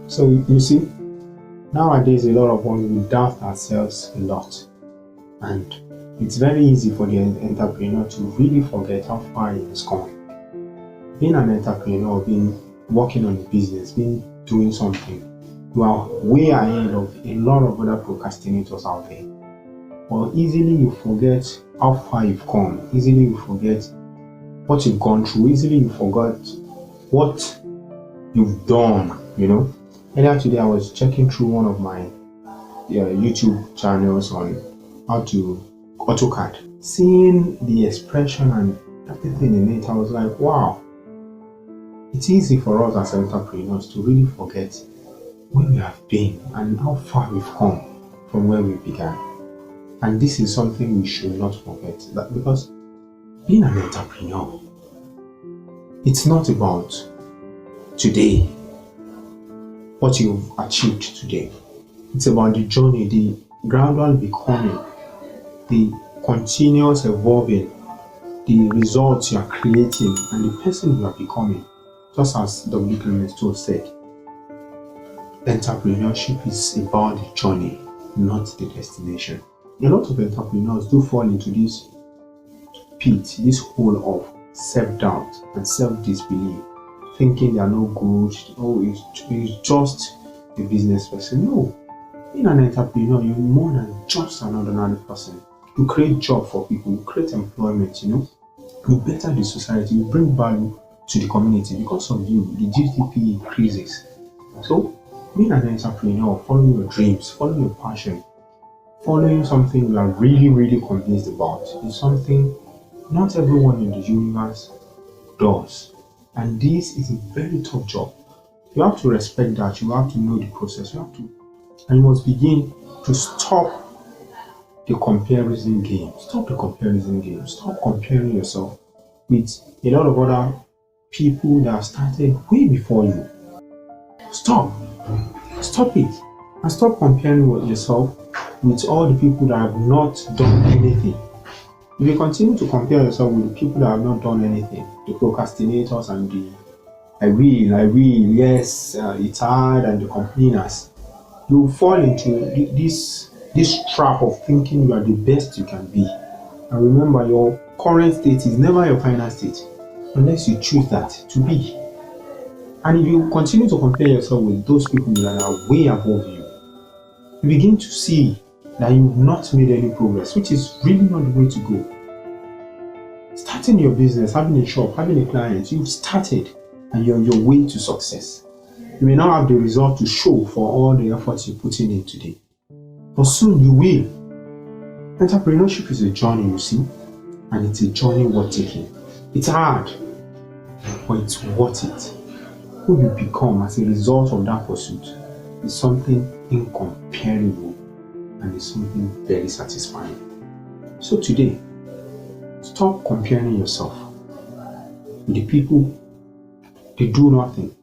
So you see, nowadays a lot of us we doubt ourselves a lot, and it's very easy for the entrepreneur to really forget how far he has come. Being an entrepreneur, being working on a business, being doing something, you are way ahead of a lot of other procrastinators out there. But easily you forget how far you've come. Easily you forget what you've gone through. Easily you forget what you've done. Earlier today I was checking through one of my YouTube channels on how to AutoCAD. Seeing the expression and everything in it, I was like, wow. It's easy for us as entrepreneurs to really forget where we have been and how far we've come from where we began. And this is something we should not forget, that because being an entrepreneur, it's not about today, what you've achieved today. It's about the journey, the gradual becoming, the continuous evolving, the results you are creating, and the person you are becoming. Just as W. Clement Stone said, entrepreneurship is about the journey, not the destination. A lot of entrepreneurs do fall into this pit, this hole of self-doubt and self-disbelief, thinking they are no good. Oh, it's just a business person. No, being an entrepreneur, you're more than just an ordinary person. You create job for people, you create employment, you better the society, you bring value to the community. Because of you, the GDP increases. So, being an entrepreneur, following your dreams, following your passion, following something you are really, really convinced about is something not everyone in the universe does. And this is a very tough job. You have to respect that. You have to know the process. And you must begin to stop the comparison game. Stop the comparison game. Stop comparing yourself with a lot of other people that have started way before you. Stop it, and stop comparing yourself with all the people that have not done anything. If you continue to compare yourself with the people that have not done anything, the procrastinators and the I will, yes, it's hard, and the complainers, you fall into this trap of thinking you are the best you can be. And remember, your current state is never your final state unless you choose that to be. And if you continue to compare yourself with those people that are way above you, you begin to see that you've not made any progress, which is really not the way to go. Starting your business, having a shop, having a client, you've started and you're on your way to success. You may not have the result to show for all the efforts you're putting in today, but soon you will. Entrepreneurship is a journey, you see, and it's a journey worth taking. It's hard, but it's worth it. Who you become as a result of that pursuit is something incomparable, and it's something very satisfying. So today, stop comparing yourself with the people they do nothing.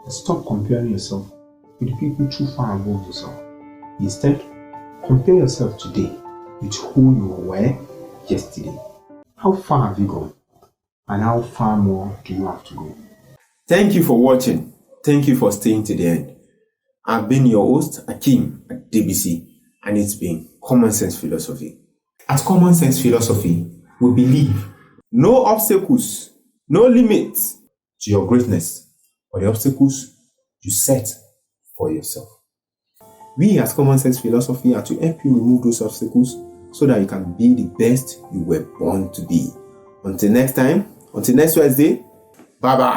Stop comparing yourself with the people too far above yourself. Instead, compare yourself today with who you were yesterday. How far have you gone? And how far more do you have to go? Thank you for watching. Thank you for staying to the end. I've been your host, Akeem Adebisi, and it's been Commonsense Philosophy. At Commonsense Philosophy, we believe no obstacles, no limits to your greatness, or the obstacles you set for yourself. We at Commonsense Philosophy are to help you remove those obstacles so that you can be the best you were born to be. Until next time, until next Wednesday, bye-bye.